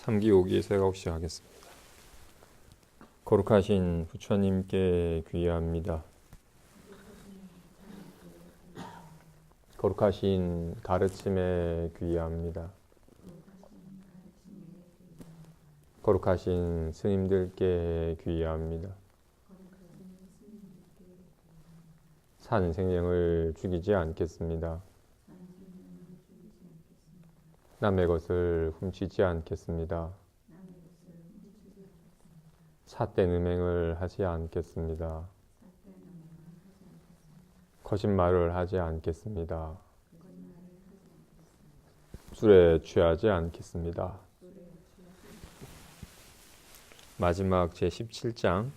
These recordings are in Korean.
3기 5기 새가옥 시작하겠습니다. 거룩하신 부처님께 귀의합니다. 거룩하신 가르침에 귀의합니다. 거룩하신 스님들께 귀의합니다. 산 생명을 죽이지 않겠습니다. 남의 것을 훔치지 않겠습니다. 삿된 음행을 하지 않겠습니다. 거짓말을 하지 않겠습니다. 술에 취하지 않겠습니다. 마지막 제17장.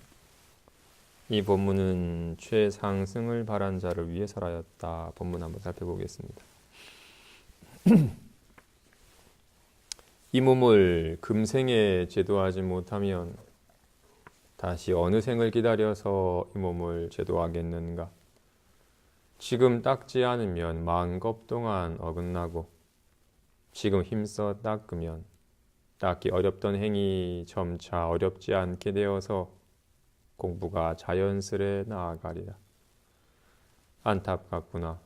이 본문은 최상승을 바란 자를 위해서라였다. 본문 한번 살펴보겠습니다. 이 몸을 금생에 제도하지 못하면 다시 어느 생을 기다려서 이 몸을 제도하겠는가? 지금 닦지 않으면 만겁 동안 어긋나고 지금 힘써 닦으면 닦기 어렵던 행위 점차 어렵지 않게 되어서 공부가 자연스레 나아가리라. 안타깝구나.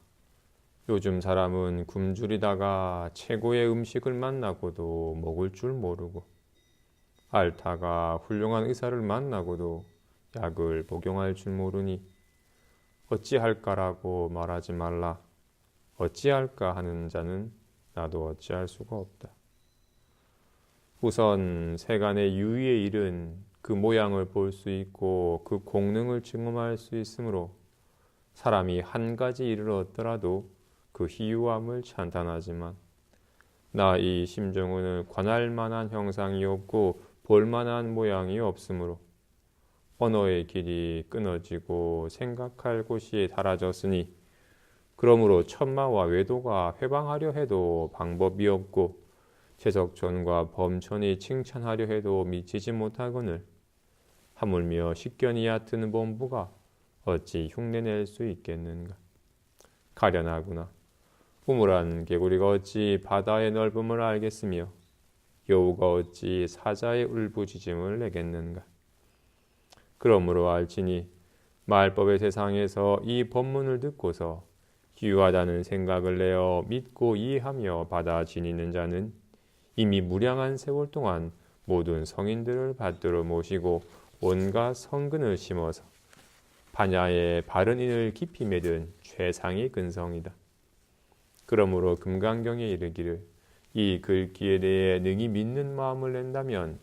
요즘 사람은 굶주리다가 최고의 음식을 만나고도 먹을 줄 모르고 앓다가 훌륭한 의사를 만나고도 약을 복용할 줄 모르니 어찌할까라고 말하지 말라. 어찌할까 하는 자는 나도 어찌할 수가 없다. 우선 세간의 유의의 일은 그 모양을 볼 수 있고 그 공능을 증험할 수 있으므로 사람이 한 가지 일을 얻더라도 그 희유함을 찬탄하지만 나 이 심정은 관할 만한 형상이 없고 볼 만한 모양이 없으므로 언어의 길이 끊어지고 생각할 곳이 닳아졌으니 그러므로 천마와 외도가 회방하려 해도 방법이 없고 채석천과 범천이 칭찬하려 해도 미치지 못하거늘 하물며 식견이 얕은 범부가 어찌 흉내낼 수 있겠는가. 가련하구나. 우물한 개구리가 어찌 바다의 넓음을 알겠으며 여우가 어찌 사자의 울부짖음을 내겠는가. 그러므로 알지니 말법의 세상에서 이 법문을 듣고서 유하다는 생각을 내어 믿고 이해하며 받아 지니는 자는 이미 무량한 세월 동안 모든 성인들을 받들어 모시고 온갖 성근을 심어서 반야의 바른 인을 깊이 맺은 최상의 근성이다. 그러므로 금강경에 이르기를 이 글귀에 대해 능히 믿는 마음을 낸다면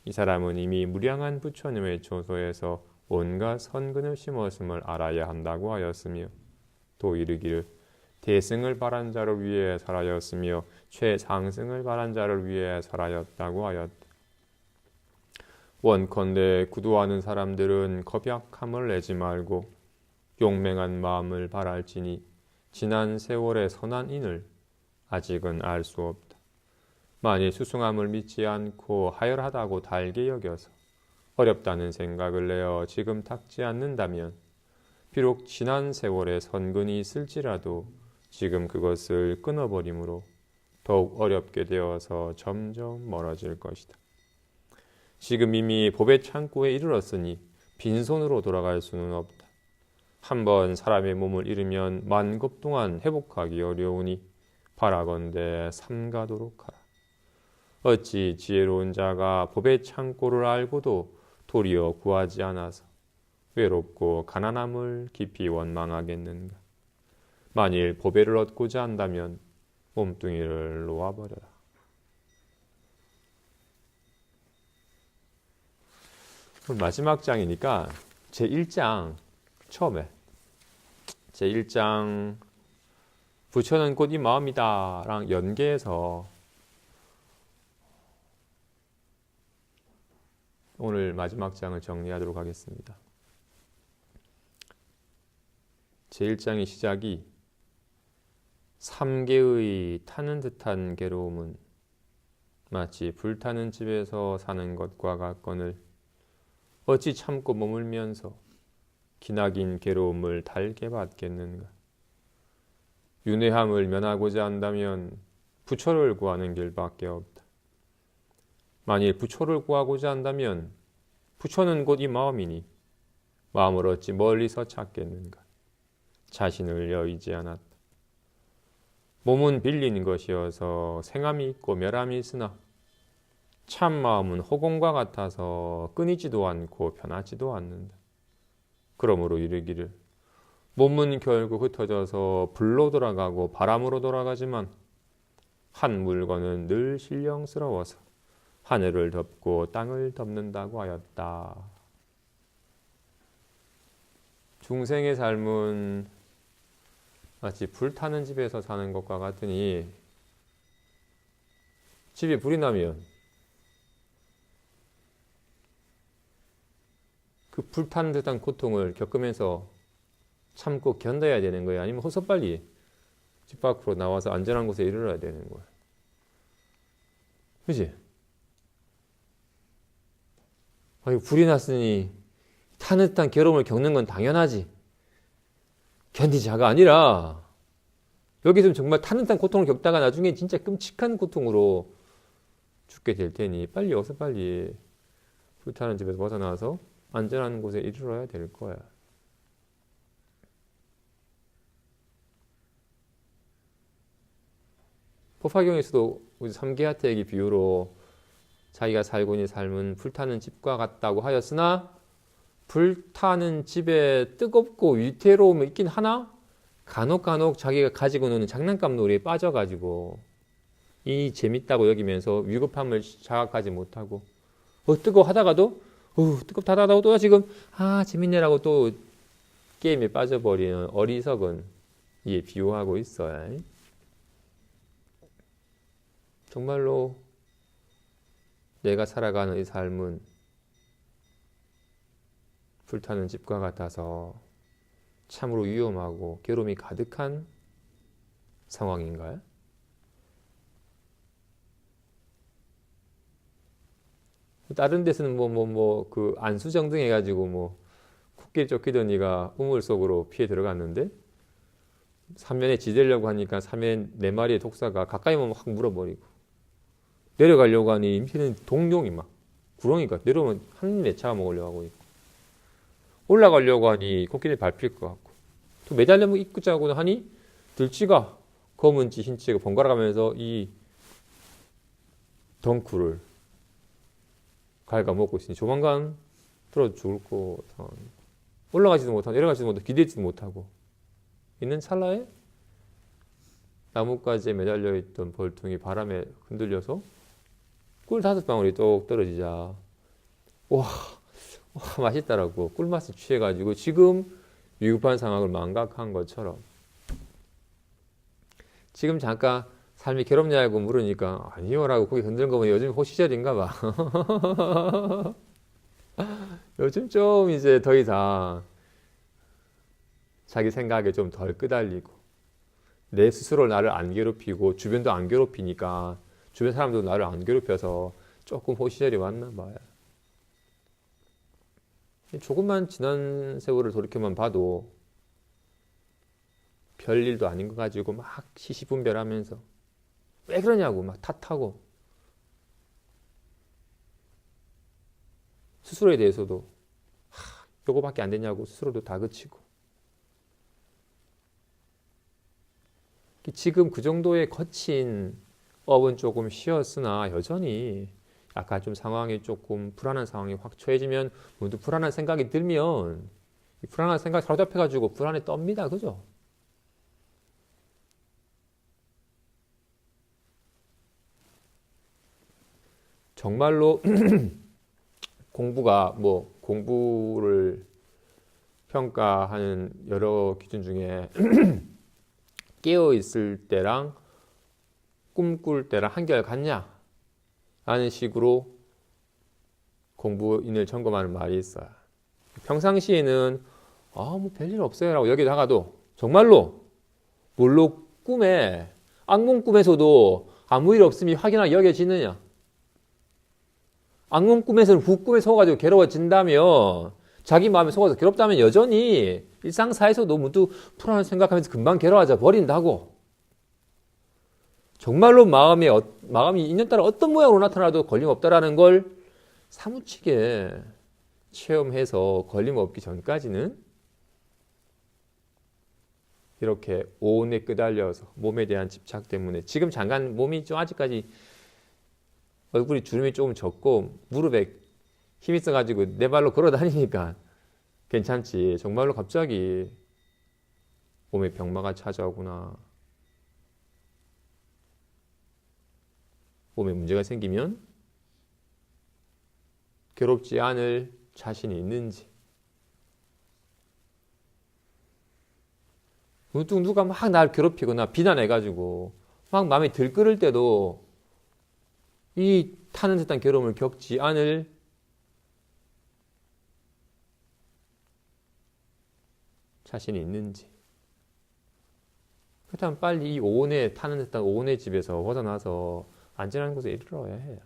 이 사람은 이미 무량한 부처님의 조소에서 온갖 선근을 심었음을 알아야 한다고 하였으며 또 이르기를 대승을 바란 자를 위해 설하였으며 최상승을 바란 자를 위해 설하였다고 하였다. 원컨대 구두하는 사람들은 겁약함을 내지 말고 용맹한 마음을 바랄지니 지난 세월의 선한 인을 아직은 알 수 없다. 만일 수승함을 믿지 않고 하열하다고 달게 여겨서 어렵다는 생각을 내어 지금 닦지 않는다면 비록 지난 세월의 선근이 있을지라도 지금 그것을 끊어버림으로 더욱 어렵게 되어서 점점 멀어질 것이다. 지금 이미 법의 창고에 이르렀으니 빈손으로 돌아갈 수는 없다. 한번 사람의 몸을 잃으면 만급 동안 회복하기 어려우니 바라건대 삼가도록 하라. 어찌 지혜로운 자가 법의 창고를 알고도 도리어 구하지 않아서 외롭고 가난함을 깊이 원망하겠는가. 만일 보배를 얻고자 한다면 몸뚱이를 놓아버려라. 마지막 장이니까 제1장 처음에 제1장 부처는 곧 이 마음이다 랑 연계해서 오늘 마지막 장을 정리하도록 하겠습니다. 제1장의 시작이 3개의 타는 듯한 괴로움은 마치 불타는 집에서 사는 것과 같거늘 어찌 참고 머물면서 기나긴 괴로움을 달게 받겠는가. 윤회함을 면하고자 한다면 부처를 구하는 길밖에 없다. 만일 부처를 구하고자 한다면 부처는 곧 이 마음이니 마음을 어찌 멀리서 찾겠는가. 자신을 여의지 않았다. 몸은 빌린 것이어서 생함이 있고 멸함이 있으나 참 마음은 허공과 같아서 끊이지도 않고 변하지도 않는다. 그러므로 이르기를 몸은 결국 흩어져서 불로 돌아가고 바람으로 돌아가지만 한 물건은 늘 신령스러워서 하늘을 덮고 땅을 덮는다고 하였다. 중생의 삶은 마치 불타는 집에서 사는 것과 같으니 집에 불이 나면 그 불타는 듯한 고통을 겪으면서 참고 견뎌야 되는 거예요. 아니면 호소빨리 집 밖으로 나와서 안전한 곳에 이르러야 되는 거예요. 그치? 아니, 불이 났으니 타는 듯한 괴로움을 겪는 건 당연하지. 견디자가 아니라 여기서 정말 타는 듯한 고통을 겪다가 나중에 진짜 끔찍한 고통으로 죽게 될 테니 빨리 어서 빨리 불타는 집에서 벗어나서 안전한 곳에 이르러야 될 거야. 법화경에서도 삼계하태기 비유로 자기가 살고 있는 삶은 불타는 집과 같다고 하였으나 불타는 집에 뜨겁고 위태로움이 있긴 하나 간혹 자기가 가지고 노는 장난감 놀이에 빠져가지고 이 재밌다고 여기면서 위급함을 자각하지 못하고 뜨거워 하다가도 뜨겁다 하다가도 또 지금 재밌네라고 또 게임에 빠져버리는 어리석은 이에 비유하고 있어요. 정말로 내가 살아가는 이 삶은 불타는 집과 같아서 참으로 위험하고 괴로움이 가득한 상황인가요? 다른 데서는 그 안수정등 해가지고 코끼리 쫓기더니가 우물 속으로 피해 들어갔는데 사면에 지대려고 하니까 사면 4마리의 독사가 가까이 오면 확 물어버리고 내려가려고 하니 밑에는 동룡이 막 구렁이가 내려오면 한 입에 잡아먹으려고 하고 있고 올라가려고 하니 코끼리 밟힐 것 같고 또 매달려 입구자고 하니 들쥐가 검은 쥐 흰쥐가 번갈아 가면서 이 덩쿨을 갉아먹고 있으니 조만간 들어 죽을 거 올라가지도 못하고 내려가지도 못하고 기대지도 못하고 있는 찰나에 나뭇가지에 매달려 있던 벌통이 바람에 흔들려서 꿀 5방울이 똑 떨어지자 와 맛있다라고 꿀맛에 취해가지고 지금 위급한 상황을 망각한 것처럼 지금 잠깐 삶이 괴롭냐고 물으니까 아니요라고 고개 흔드는 거 보니 요즘 호시절인가 봐. 요즘 좀 이제 더 이상 자기 생각에 좀 덜 끄달리고 내 스스로 나를 안 괴롭히고 주변도 안 괴롭히니까 주변 사람도 나를 안 괴롭혀서 조금 호시절이 왔나 봐요. 조금만 지난 세월을 돌이켜만 봐도 별일도 아닌 거 가지고 막 시시분별하면서 왜 그러냐고 막 탓하고 스스로에 대해서도 요거밖에 안 되냐고 스스로도 다그치고 지금 그 정도의 거친 업은 조금 쉬었으나 여전히 약간 좀 상황이 조금 불안한 상황이 확 처해지면 모두 불안한 생각이 들면 이 불안한 생각이 사로잡혀가지고 불안에 떱니다. 그죠? 정말로 공부가 공부를 평가하는 여러 기준 중에 깨어 있을 때랑 꿈꿀 때랑 한결 같냐? 라는 식으로 공부인을 점검하는 말이 있어요. 평상시에는 별일 없어요 라고 여기다가도 정말로 물론 꿈에 악몽 꿈에서도 아무 일 없음이 확연하게 여겨지느냐? 악몽 꿈에서는 굿꿈에 속아가지고 괴로워진다면 자기 마음에 속아서 괴롭다면 여전히 일상사에서도 모두 불안을 생각하면서 금방 괴로워져 버린다고. 정말로 마음이 인연따라 어떤 모양으로 나타나도 걸림없다라는 걸 사무치게 체험해서 걸림없기 전까지는 이렇게 오온에 끄달려서 몸에 대한 집착 때문에 지금 잠깐 몸이 좀 아직까지 얼굴이 주름이 조금 적고 무릎에 힘이 있어가지고 내 발로 걸어 다니니까 괜찮지. 정말로 갑자기 몸에 병마가 찾아오거나 몸에 문제가 생기면 괴롭지 않을 자신이 있는지, 누가 막 날 괴롭히거나 비난해가지고 막 마음이 들끓을 때도 이 타는 듯한 괴로움을 겪지 않을 자신이 있는지. 그렇다면 빨리 이 오온에 타는 듯한 오온의 집에서 벗어나서 안전한 곳에 이르러야 해요.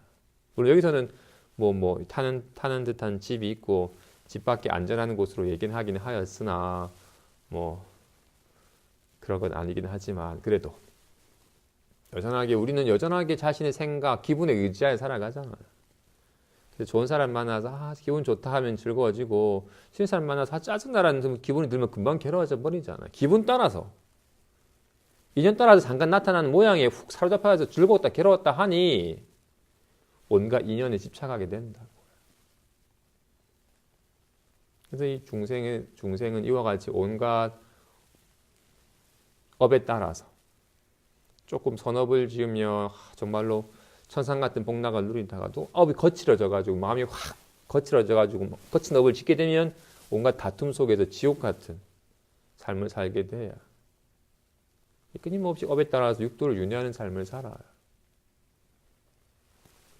물론 여기서는 타는 듯한 집이 있고 집 밖에 안전한 곳으로 얘기는 하긴 하였으나 그런 건 아니긴 하지만 그래도 우리는 여전하게 자신의 생각, 기분에 의지하여 살아가잖아요. 그래서 좋은 사람 만나서 기분 좋다 하면 즐거워지고 싫은 사람 만나서 짜증나라는 기분이 들면 금방 괴로워져 버리잖아요. 기분 따라서 인연 따라서 잠깐 나타나는 모양에 훅 사로잡혀서 즐거웠다 괴로웠다 하니 온갖 인연에 집착하게 된다고. 그래서 이 중생은 이와 같이 온갖 업에 따라서 조금 선업을 지으며 정말로 천상 같은 복락을 누리다가도 업이 거칠어져가지고 마음이 확 거칠어져가지고 거친 업을 짓게 되면 온갖 다툼 속에서 지옥 같은 삶을 살게 돼요. 끊임없이 업에 따라서 육도를 윤회하는 삶을 살아요.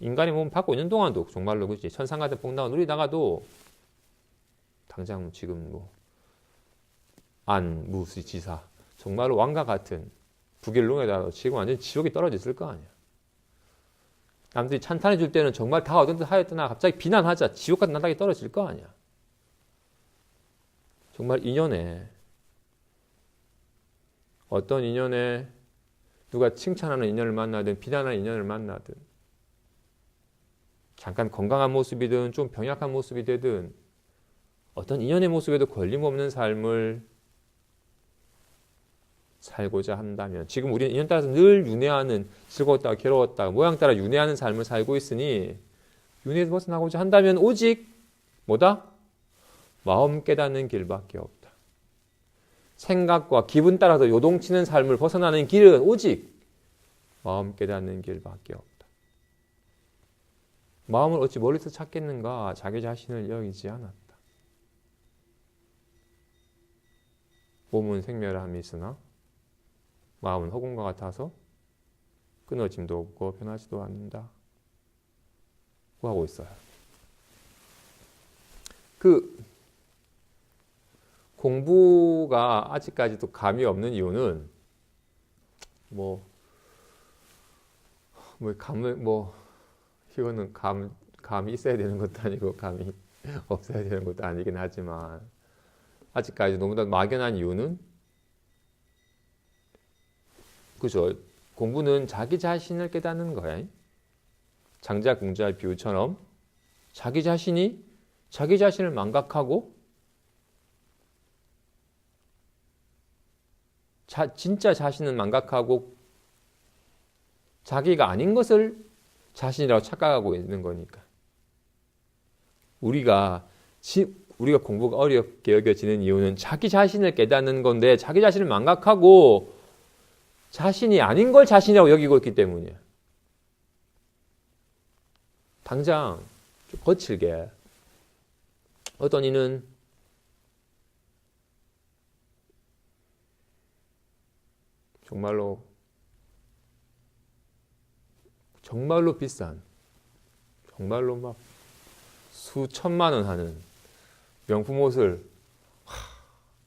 인간의 몸 받고 있는 동안도 정말로 그렇지. 천상 같은 복락을 누리다가도 당장 지금 안무지사 정말로 왕과 같은 북일롱에다가 지금 완전히 지옥이 떨어져 있을 거 아니야. 남들이 찬탄해 줄 때는 정말 다 얻은 듯 하였더나 갑자기 비난하자 지옥 같은 나락에 떨어질 거 아니야. 정말 인연에 어떤 인연에 누가 칭찬하는 인연을 만나든 비난하는 인연을 만나든 잠깐 건강한 모습이든 좀 병약한 모습이 되든 어떤 인연의 모습에도 걸림없는 삶을 살고자 한다면 지금 우리는 인연 따라서 늘 윤회하는 즐거웠다 괴로웠다 모양 따라 윤회하는 삶을 살고 있으니 윤회에서 벗어나고자 한다면 오직 마음 깨닫는 길밖에 없다. 생각과 기분 따라서 요동치는 삶을 벗어나는 길은 오직 마음 깨닫는 길밖에 없다. 마음을 어찌 멀리서 찾겠는가 자기 자신을 여기지 않았다. 몸은 생멸함이 있으나 마음은 허공과 같아서 끊어짐도 없고 변하지도 않는다. 고 하고 있어요. 공부가 아직까지도 감이 없는 이유는 이거는 감이 있어야 되는 것도 아니고 감이 없어야 되는 것도 아니긴 하지만 아직까지 너무나 막연한 이유는 그죠? 공부는 자기 자신을 깨닫는 거야. 장자 공자의 비유처럼 자기 자신이 자기 자신을 망각하고 진짜 자신은 망각하고 자기가 아닌 것을 자신이라고 착각하고 있는 거니까. 우리가 공부가 어렵게 여겨지는 이유는 자기 자신을 깨닫는 건데 자기 자신을 망각하고 자신이 아닌 걸 자신이라고 여기고 있기 때문이에요. 당장 좀 거칠게 어떤 이는 정말로 비싼 정말로 막 수천만 원 하는 명품 옷을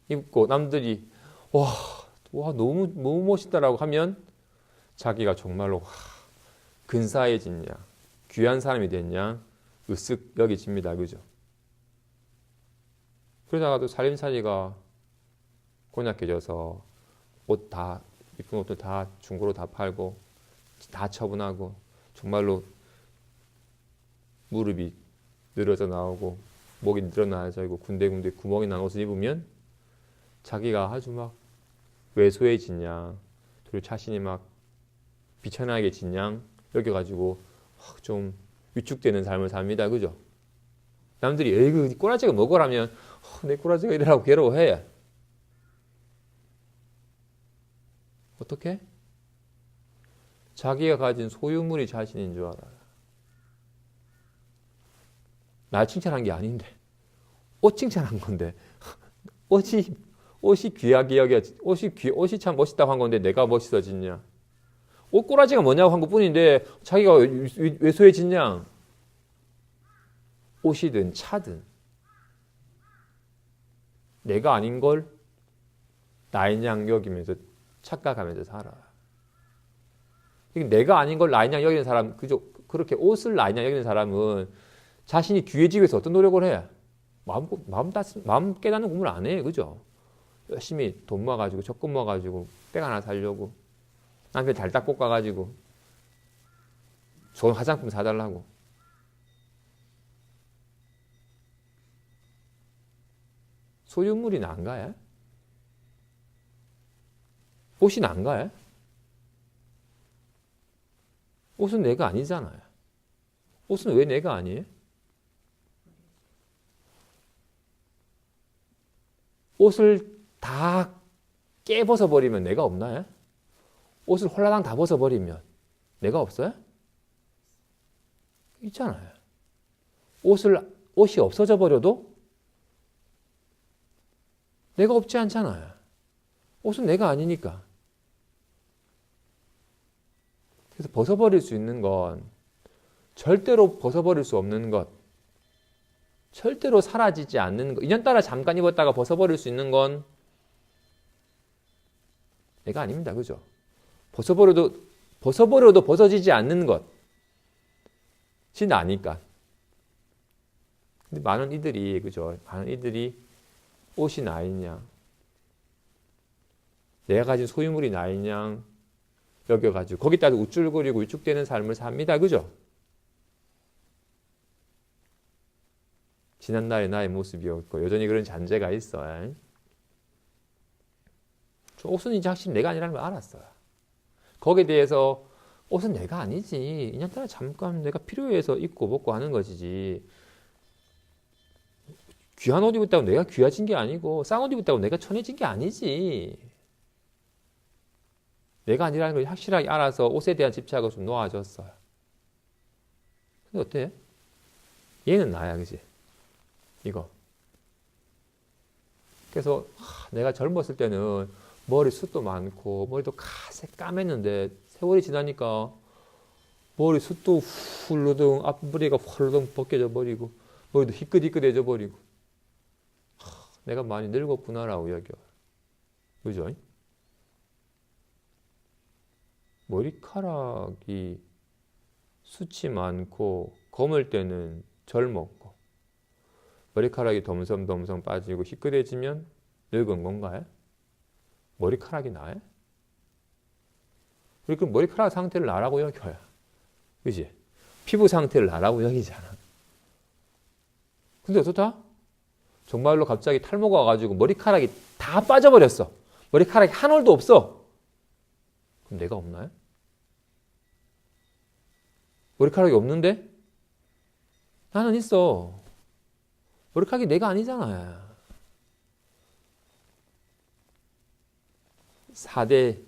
입고 남들이 와 너무 멋있다라고 하면 자기가 정말로 근사해졌냐 귀한 사람이 됐냐 으쓱 여기집니다. 그죠? 그러다가도 살림살이가 곤약해져서 이쁜 옷도 다 중고로 다 팔고 다 처분하고 정말로 무릎이 늘어져 나오고 목이 늘어나져 있고 군데군데 구멍이 난 옷을 입으면 자기가 아주 막 왜소해진 양, 그리고 자신이 막 비천하게진 양 여겨가지고 좀 위축되는 삶을 삽니다. 그죠? 남들이 에이 꼬라지가 뭐고라면 내 꼬라지가 이래라고 괴로워해. 어떻게? 자기가 가진 소유물이 자신인 줄 알아요. 날 칭찬한 게 아닌데 옷 칭찬한 건데 옷이 귀하게 여겨 옷이 참 멋있다고 한 건데 내가 멋있어졌냐? 옷 꼬라지가 뭐냐고 한 것뿐인데 자기가 왜소해졌냐? 옷이든 차든 내가 아닌 걸 나인 양 여기면서 착각하면서 살아. 내가 아닌 걸 나인 양 여기는 사람, 그렇게 옷을 나인 양 여기는 사람은 자신이 귀해지기 위해서 어떤 노력을 해? 마음 깨닫는 공부를 안 해. 그죠? 열심히 돈 모아가지고 적금 모아가지고 백 하나 살려고 남편 달딱 볶아가지고 좋은 화장품 사달라고. 소유물이 난가요? 옷이 난가요? 옷은 내가 아니잖아요. 옷은 왜 내가 아니에요? 옷을 다 깨벗어 버리면 내가 없나요? 옷을 홀라당 다 벗어버리면 내가 없어요? 있잖아요. 옷이 없어져 버려도 내가 없지 않잖아요. 옷은 내가 아니니까. 그래서 벗어버릴 수 있는 건 절대로 벗어버릴 수 없는 것, 절대로 사라지지 않는 것, 인연따라 잠깐 입었다가 벗어버릴 수 있는 건 내가 아닙니다. 그죠? 벗어버려도 벗어지지 않는 것이 나니까. 근데 많은 이들이, 그죠? 많은 이들이 옷이 나인 양, 내가 가진 소유물이 나인 양 여겨가지고 거기다가 우쭐거리고 위축되는 삶을 삽니다. 그죠? 지난날의 나의 모습이었고 여전히 그런 잔재가 있어요. 옷은 이제 확실히 내가 아니라는 걸 알았어요. 거기에 대해서 옷은 내가 아니지. 인연따라 잠깐 내가 필요해서 입고 먹고 하는 것이지. 귀한 옷 입었다고 내가 귀해진 게 아니고 싼 옷 입었다고 내가 천해진 게 아니지. 내가 아니라는 걸 확실하게 알아서 옷에 대한 집착을 좀 놓아줬어요. 근데 어때? 얘는 나야, 그지? 이거. 그래서 내가 젊었을 때는 머리숱도 많고 머리도 가색 까맸는데 세월이 지나니까 머리숱도 훌러덩 앞머리가 훌러덩 벗겨져 버리고 머리도 희끗희끗해져 버리고 내가 많이 늙었구나라고 여겨. 그죠? 머리카락이 숱이 많고 검을 때는 젊었고 머리카락이 덤섬덤섬 빠지고 희끗해지면 늙은 건가요? 머리카락이 나요? 우리 그럼 머리카락 상태를 나라고 여겨요. 그지? 피부 상태를 나라고 여기잖아. 근데 어떻다? 정말로 갑자기 탈모가 와가지고 머리카락이 다 빠져버렸어. 머리카락이 한 올도 없어. 그럼 내가 없나요? 머리카락이 없는데? 나는 있어. 머리카락이 내가 아니잖아요. 4대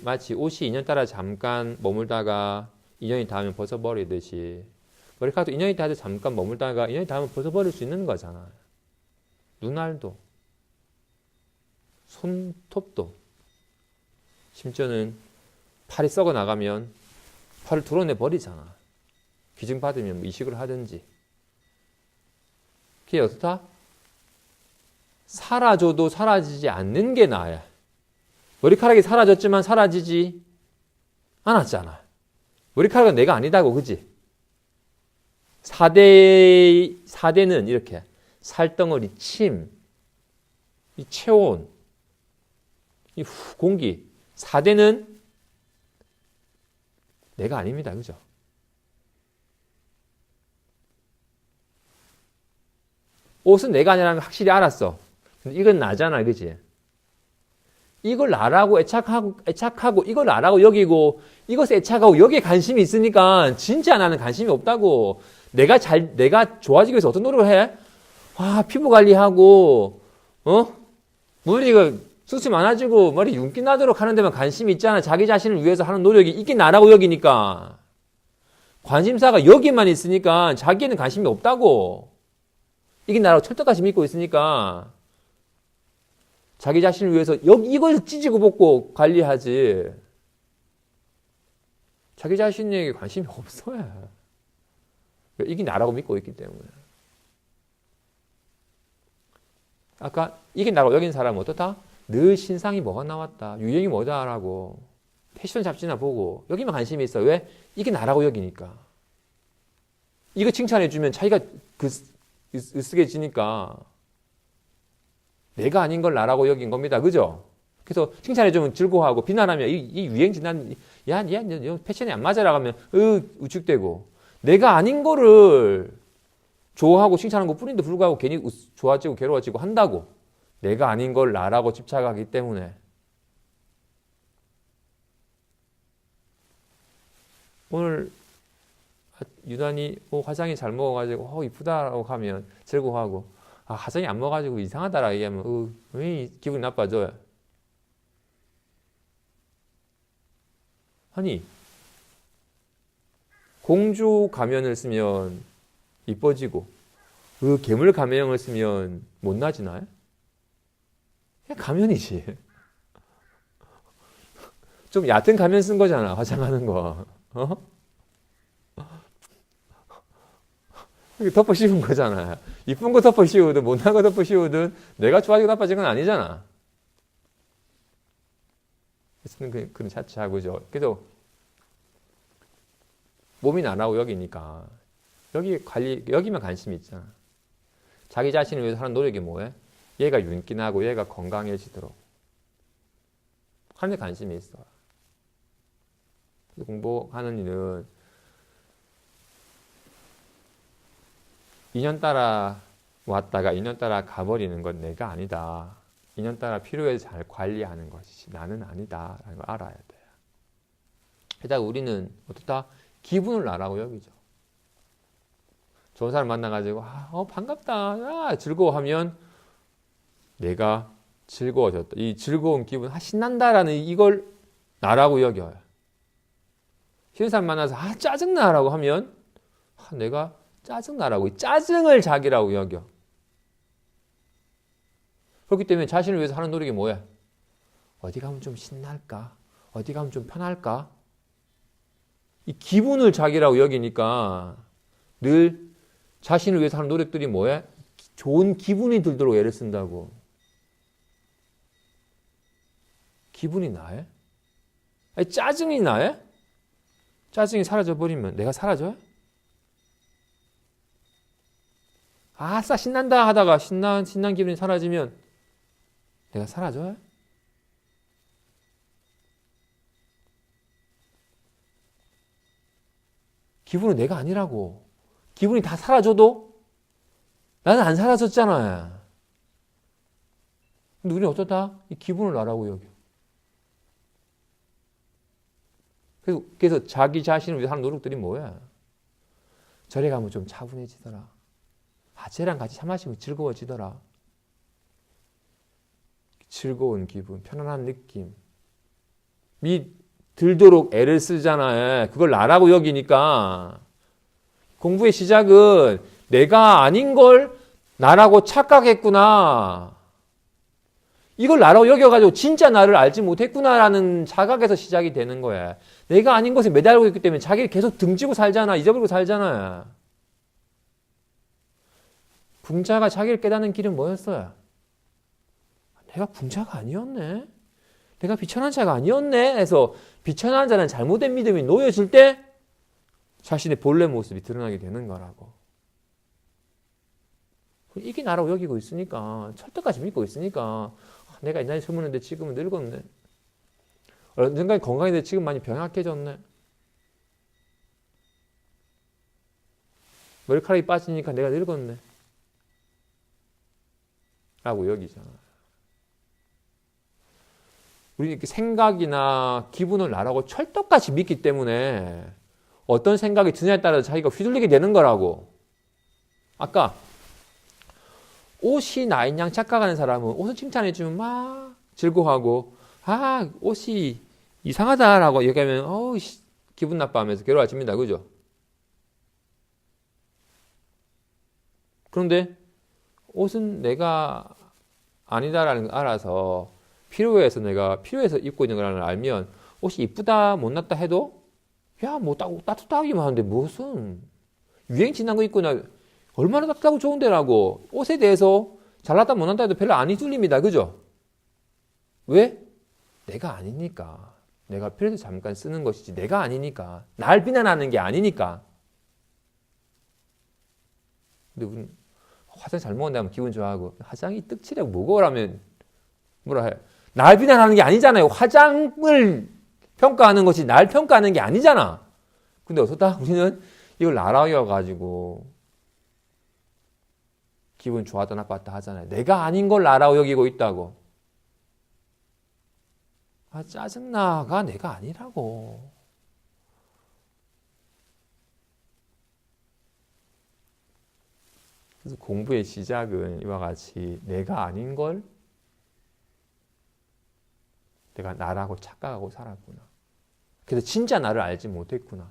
마치 옷이 인연 따라 잠깐 머물다가 인연이 닿으면 벗어버리듯이 머리카락도 인연이 닿아서 잠깐 머물다가 인연이 닿으면 벗어버릴 수 있는 거잖아요. 눈알도 손톱도 심지어는 팔이 썩어 나가면 팔을 드러내 버리잖아. 기증 받으면 뭐 이식을 하든지. 그게 어떻다? 사라져도 사라지지 않는 게 나아요. 머리카락이 사라졌지만 사라지지 않았잖아. 머리카락은 내가 아니다고, 그지? 4대는 이렇게 살덩어리, 침, 이 체온, 이 공기. 4대는 내가 아닙니다. 그죠? 옷은 내가 아니라는 걸 확실히 알았어. 근데 이건 나잖아. 그지? 이걸 나라고 애착하고 이걸 나라고 여기고 이것에 애착하고 여기에 관심이 있으니까 진짜 나는 관심이 없다고. 내가 좋아지기 위해서 어떤 노력을 해? 피부 관리하고, 머리가 숱이 많아지고 머리 윤기 나도록 하는 데만 관심이 있잖아. 자기 자신을 위해서 하는 노력이 이게 나라고 여기니까. 관심사가 여기만 있으니까 자기에는 관심이 없다고. 이게 나라고 철떡같이 믿고 있으니까 자기 자신을 위해서 이걸 찢고 볶고 관리하지. 자기 자신에게 관심이 없어요. 이게 나라고 믿고 있기 때문에. 아까 이게 나라고 여긴 사람은 어떻다? 늘 신상이 뭐가 나왔다. 유행이 뭐다라고. 패션 잡지나 보고 여기만 관심이 있어. 왜? 이게 나라고 여기니까. 이거 칭찬해주면 자기가 으쓱해지니까 내가 아닌 걸 나라고 여긴 겁니다. 그죠? 그래서 칭찬해주면 즐거워하고 비난하면 이 유행지 난 야, 패션이 안 맞아라고 하면 우측대고 내가 아닌 거를 좋아하고 칭찬하는 것 뿐인데 불구하고 괜히 좋아지고 괴로워지고 한다고. 내가 아닌 걸 나라고 집착하기 때문에. 오늘 유난히 화장이 잘 먹어가지고 이쁘다라고 하면 즐거워하고 화장이 안 먹어가지고 이상하다라고 얘기하면 왜 기분이 나빠져요? 아니 공주 가면을 쓰면 이뻐지고 괴물 가면을 쓰면 못나지나요? 그냥 가면이지. 좀 얕은 가면 쓴 거잖아. 화장하는 거. 덮어 씌운 거잖아. 이쁜 거 덮어 씌우든 못난 거 덮어 씌우든 내가 좋아지고 나빠진 건 아니잖아. 그런 자체하고죠. 그래서 몸이 나라고 여기니까 여기만 관심이 있잖아. 자기 자신을 위해서 하는 노력이 뭐해? 얘가 윤기나고 얘가 건강해지도록 하는 데 관심이 있어. 공부하는 이는 2년 따라 왔다가 2년 따라 가버리는 건 내가 아니다. 2년 따라 필요해서 잘 관리하는 것이지 나는 아니다. 라는 걸 알아야 돼. 게다가 우리는 어떻다? 기분을 나라고 여기죠. 좋은 사람 만나가지고 반갑다. 즐거워하면 내가 즐거워졌다. 이 즐거운 기분, 신난다라는 이걸 나라고 여겨요. 싫은 사람 만나서 짜증나라고 하면 내가 짜증나라고 짜증을 자기라고 여겨. 그렇기 때문에 자신을 위해서 하는 노력이 뭐야? 어디 가면 좀 신날까? 어디 가면 좀 편할까? 이 기분을 자기라고 여기니까 늘 자신을 위해서 하는 노력들이 뭐야? 좋은 기분이 들도록 애를 쓴다고. 기분이 나해? 아니, 짜증이 나해? 짜증이 사라져버리면 내가 사라져요? 아싸 신난다 하다가 신난 기분이 사라지면 내가 사라져요? 기분은 내가 아니라고. 기분이 다 사라져도 나는 안 사라졌잖아. 근데 우리는 어떻다? 이 기분을 나라고 여겨. 그래서 자기 자신을 위해서 하는 노력들이 뭐야? 절에 가면 좀 차분해지더라. 쟤랑 같이 차 마시면 즐거워지더라. 즐거운 기분, 편안한 느낌. 들도록 애를 쓰잖아요. 그걸 나라고 여기니까 공부의 시작은 내가 아닌 걸 나라고 착각했구나. 이걸 나라고 여겨가지고 진짜 나를 알지 못했구나라는 자각에서 시작이 되는 거야. 내가 아닌 것에 매달리고 있기 때문에 자기를 계속 등지고 살잖아. 잊어버리고 살잖아. 붕자가 자기를 깨닫는 길은 뭐였어요? 내가 붕자가 아니었네. 내가 비천한 자가 아니었네. 해서 비천한 자는 잘못된 믿음이 놓여질 때 자신의 본래 모습이 드러나게 되는 거라고. 이게 나라고 여기고 있으니까 철떡같이 믿고 있으니까 내가 옛날에 젊었는데 지금은 늙었네. 언젠가 건강했는데 지금 많이 병약해졌네. 머리카락이 빠지니까 내가 늙었네. 라고 여기잖아. 우리 이렇게 생각이나 기분을 나라고 철떡같이 믿기 때문에 어떤 생각이 드냐에 따라서 자기가 휘둘리게 되는 거라고. 아까 옷이 나인 양 착각하는 사람은 옷을 칭찬해주면 막 즐거워하고, 아, 옷이 이상하다라고 얘기하면, 어우, 기분 나빠하면서 괴로워집니다. 그죠? 그런데 옷은 내가 아니다라는 걸 알아서 내가 필요해서 입고 있는 거라는 걸 알면 옷이 이쁘다 못났다 해도 야, 뭐 따뜻하기만 하는데 무슨 유행 지난 거 입고 나 얼마나 따뜻하고 좋은데라고 옷에 대해서 잘났다 못났다 해도 별로 안 휘둘립니다. 그죠? 왜? 내가 아니니까. 내가 필요해서 잠깐 쓰는 것이지 내가 아니니까. 날 비난하는 게 아니니까. 근데 우리는 화장 잘 먹는다면 기분 좋아하고 화장이 떡칠하고 무거워라면 뭐라 해. 날 비난하는 게 아니잖아요. 화장을 평가하는 것이 날 평가하는 게 아니잖아. 근데 어쩌다 우리는 이걸 나라여가지고 기분 좋았다 나빴다 하잖아요. 내가 아닌 걸 나라고 여기고 있다고. 아, 짜증나가 내가 아니라고. 그래서 공부의 시작은 이와 같이 내가 아닌 걸 내가 나라고 착각하고 살았구나. 그래서 진짜 나를 알지 못했구나.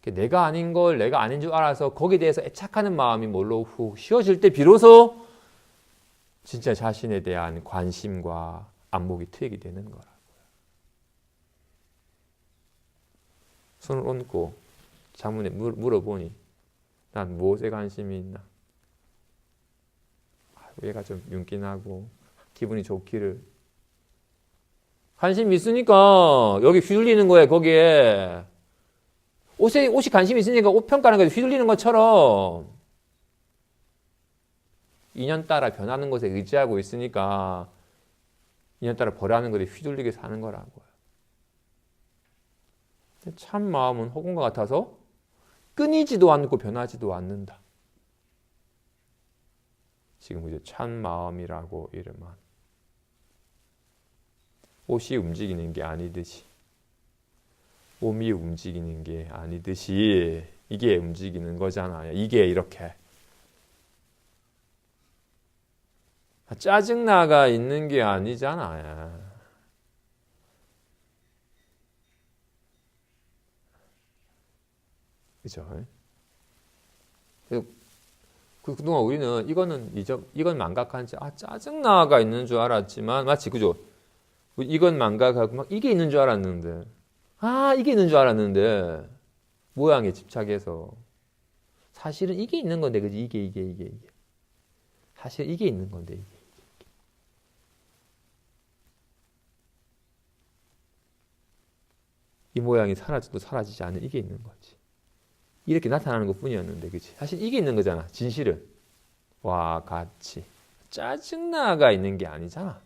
내가 아닌 걸 내가 아닌 줄 알아서 거기에 대해서 애착하는 마음이 뭘로 훅 쉬어질 때 비로소 진짜 자신에 대한 관심과 안목이 트이게 되는 거라고요. 손을 얹고 자문에 물어보니 난 무엇에 관심이 있나? 얘가 좀 윤기나고 기분이 좋기를. 관심이 있으니까 여기 휘둘리는 거예요. 거기에. 옷이 관심이 있으니까 옷 평가하는 거에 휘둘리는 것처럼 인연 따라 변하는 것에 의지하고 있으니까 인연 따라 벌하는 것에 휘둘리게 사는 거라고요. 참 마음은 허공과 같아서 끊이지도 않고 변하지도 않는다. 지금 이제 참 마음이라고 이름한 옷이 움직이는 게 아니듯이 몸이 움직이는 게 아니듯이 이게 움직이는 거잖아요. 이게 이렇게 짜증나가 있는 게 아니잖아요. 그죠? 그동안 우리는 이건 망각한지 짜증나가 있는 줄 알았지만 마치 그죠? 이건 망각하고 막 이게 있는 줄 알았는데 이게 있는 줄 알았는데 모양에 집착해서 사실은 이게 있는 건데 그지? 이게 사실 이게 있는 건데 이게. 이 모양이 사라져도 사라지지 않는 이게 있는 거지. 이렇게 나타나는 것 뿐이었는데 그치? 사실 이게 있는 거잖아. 진실은 와 같이 짜증나가 있는 게 아니잖아.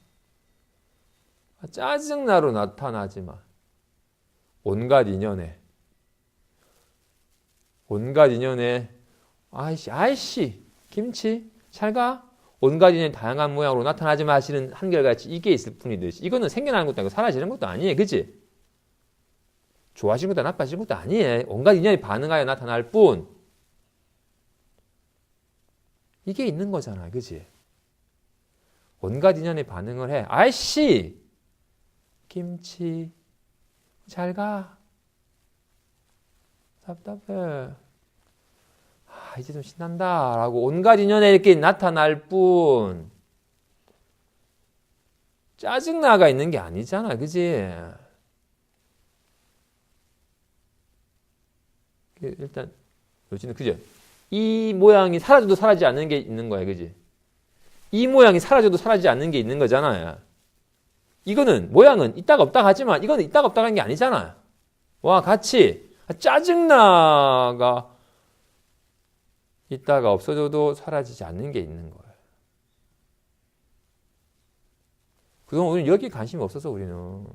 짜증나로 나타나지만 온갖 인연에 아이씨 김치 잘 가? 온갖 인연의 다양한 모양으로 나타나지만 사실은 한결같이 이게 있을 뿐이듯이 이거는 생겨나는 것도 아니고 사라지는 것도 아니에요. 그치? 좋아지는 것도 나빠지는 것도 아니에요. 온갖 인연이 반응하여 나타날 뿐 이게 있는 거잖아. 그치? 온갖 인연이 반응을 해. 아이씨 김치 잘 가. 답답해. 이제 좀 신난다. 라고 온갖 인연에 이렇게 나타날 뿐 짜증나가 있는 게 아니잖아. 그지? 일단, 요즘은 그죠? 이 모양이 사라져도 사라지지 않는 게 있는 거야. 그지? 이 모양이 사라져도 사라지지 않는 게 있는 거잖아요. 이거는 모양은 있다가 없다가 하지만 이거는 있다가 없다가 하는 게 아니잖아. 와 같이 짜증나가 있다가 없어져도 사라지지 않는 게 있는 거예요. 그동안 우리는 여기 관심이 없어서 우리는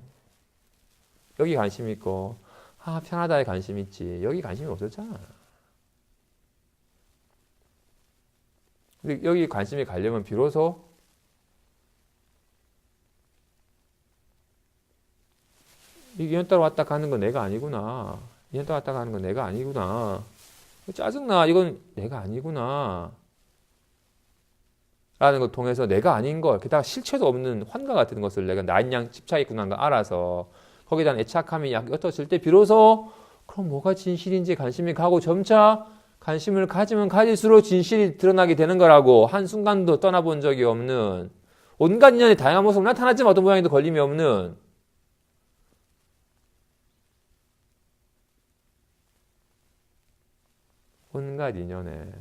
여기 관심 있고 편하다에 관심 있지 여기 관심이 없었잖아. 근데 여기 관심이 가려면 비로소 이년 따라 왔다 가는 건 내가 아니구나. 이년 따라 왔다 가는 건 내가 아니구나. 짜증나. 이건 내가 아니구나. 라는 걸 통해서 내가 아닌 걸, 게다가 실체도 없는 환각 같은 것을 내가 나인 양 집착했구나 하는 걸 알아서 거기에 대한 애착함이 옅어질 때 비로소 그럼 뭐가 진실인지 관심이 가고 점차 관심을 가지면 가질수록 진실이 드러나게 되는 거라고. 한순간도 떠나본 적이 없는 온갖 인연의 다양한 모습으로 나타나지만 어떤 모양에도 걸림이 없는 온갖 인연에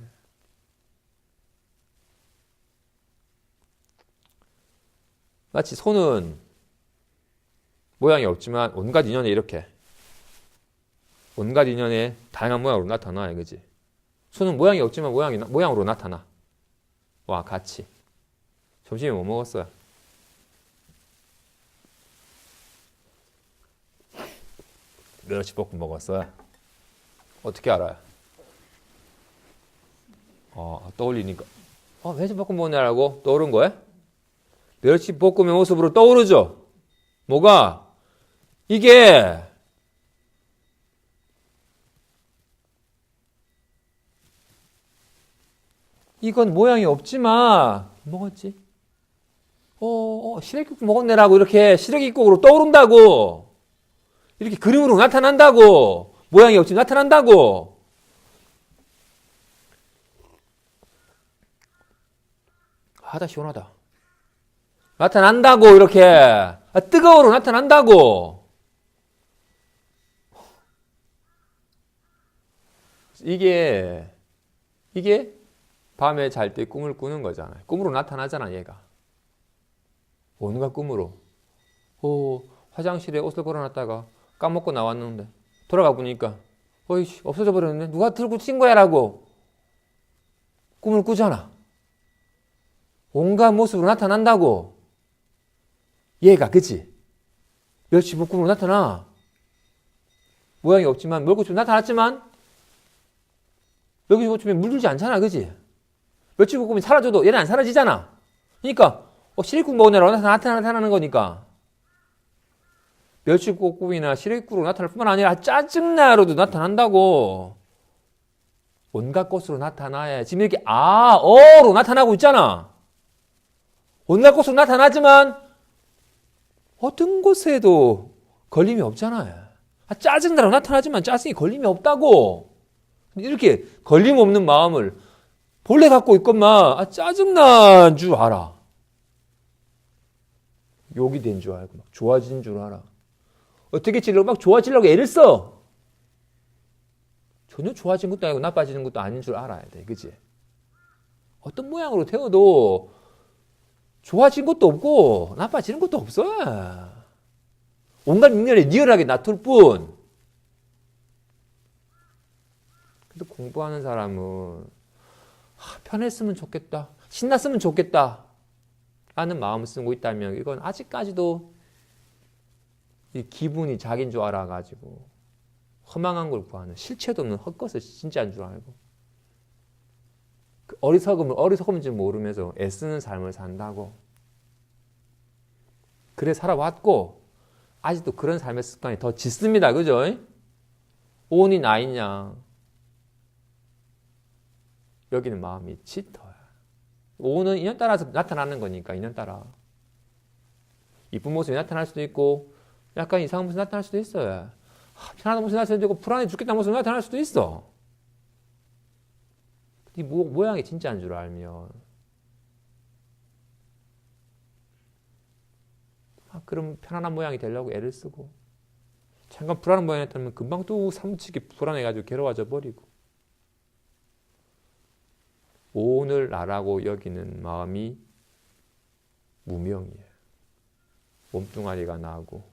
마치 손은 모양이 없지만 온갖 인연에 이렇게 온갖 인연에 다양한 모양으로 나타나. 그지? 손은 모양이 없지만 모양으로 나타나. 와, 같이. 점심에 뭐 먹었어요? 멸치볶음 먹었어요. 어떻게 알아요? 떠올리니까. 멸치볶음 먹냐라고 떠오른 거예요? 멸치볶음의 모습으로 떠오르죠? 뭐가? 이게 이건 모양이 없지만 먹었지? 시래기국 먹었네라고 이렇게 시래기국으로 떠오른다고. 이렇게 그림으로 나타난다고. 모양이 없지만 나타난다고. 하다 시원하다. 나타난다고. 이렇게 뜨거워로 나타난다고. 이게 밤에 잘 때 꿈을 꾸는 거잖아요. 꿈으로 나타나잖아, 얘가. 온갖 꿈으로. 화장실에 옷을 걸어놨다가 까먹고 나왔는데 돌아가 보니까 어이씨 없어져 버렸는데 누가 들고 튄 거야 라고 꿈을 꾸잖아. 온갖 모습으로 나타난다고. 얘가. 그치? 멸치볶음으로 나타나. 모양이 없지만 멸치볶음 나타났지만 멸치볶음에 물들지 않잖아. 그치? 멸치볶음이 사라져도 얘는 안 사라지잖아. 그러니까 시래기국 먹으냐라고 나타나는 거니까. 멸치볶음이나 시래기국으로 나타날 뿐만 아니라 짜증나로도 나타난다고. 온갖 것으로 나타나야. 지금 이렇게 어로 나타나고 있잖아. 온갖 것으로 나타나지만 어떤 곳에도 걸림이 없잖아요. 짜증나라고 나타나지만 짜증이 걸림이 없다고. 이렇게 걸림 없는 마음을 본래 갖고 있건만 짜증난 줄 알아. 욕이 된 줄 알고 막 좋아진 줄 알아. 어떻게 지려고 막 좋아지려고 애를 써. 전혀 좋아진 것도 아니고 나빠지는 것도 아닌 줄 알아야 돼. 그치? 어떤 모양으로 태워도 좋아진 것도 없고 나빠지는 것도 없어. 온갖 인연에 리얼하게 놔둘 뿐. 그래도 공부하는 사람은 편했으면 좋겠다, 신났으면 좋겠다 라는 마음을 쓰고 있다면 이건 아직까지도 이 기분이 자기인 줄 알아가지고 허망한 걸 구하는, 실체도 없는 헛것을 진짜인 줄 알고 그 어리석음인지 모르면서 애쓰는 삶을 산다고. 그래 살아왔고 아직도 그런 삶의 습관이 더 짙습니다. 그죠? 온이 나인 양 여기는 마음이 짙어요. 오는 인연 따라서 나타나는 거니까. 인연 따라 이쁜 모습이 나타날 수도 있고 약간 이상한 모습이 나타날 수도 있어요. 편안한 모습이 나타날 수도 있고 불안해 죽겠다는 모습이 나타날 수도 있어. 이 모양이 진짜인 줄 알면 그럼 편안한 모양이 되려고 애를 쓰고 잠깐 불안한 모양이 나타나면 금방 또 사무치게 불안해가지고 괴로워져 버리고. 오늘 나라고 여기는 마음이 무명이에요. 몸뚱아리가 나고